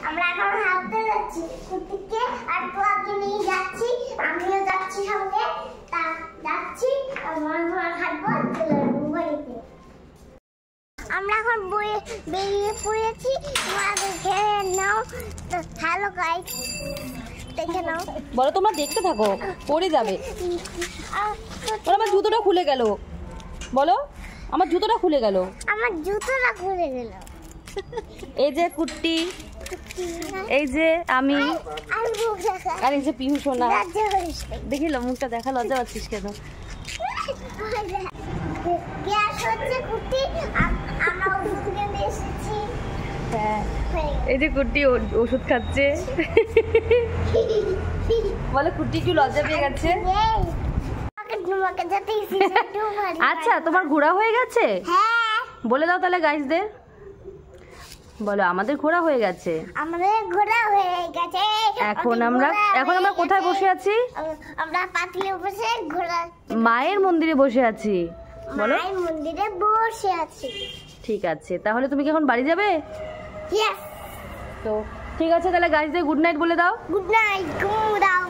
আমরা এখন হাঁটতে যাচ্ছি কুটিকে আর তোকে নিয়ে যাচ্ছি, আমিও যাচ্ছি সঙ্গে। তা যাচ্ছি আমরা হাঁটবো বাড়িতে। আমরা এখন বেরিয়ে পড়েছি, তোমরা দেখে নাও। হ্যালো গাইস, দেখে নাও। বলো তোমরা দেখতে থাকো, পড়ে যাবে। আমার জুতোটা খুলে গেল, বলো আমার জুতোটা খুলে গেল। আমার জুতোটা খুলে গেল। এই যে কুট্টি, এই যে আমি, আর এই যে পিহু সোনা। দেখিল মুখটা দেখা, লজ্জা পাচ্ছিস কেন? এই যে কুট্টি ওষুধ খাচ্ছে। বলে কুট্টি একটু লজ্জা পেয়ে গেছে। আচ্ছা তোমার ঘোরা হয়ে গেছে? বলে দাও তাহলে গাইসদের, বলো আমাদের ঘোরা হয়ে গেছে। আমাদের ঘোরা হয়ে গেছে। এখন আমরা কোথায় বসে আছি? আমরা পাতিলে বসে ঘোরা মায়ের মন্দিরে বসে আছি। বলো মায়ের মন্দিরে বসে আছি। ঠিক আছে, তাহলে তুমি কি এখন বাড়ি যাবে? ইয়েস। তো ঠিক আছে, তাহলে গাইসদের গুড নাইট বলে দাও। গুড নাইট, ঘুম দাও।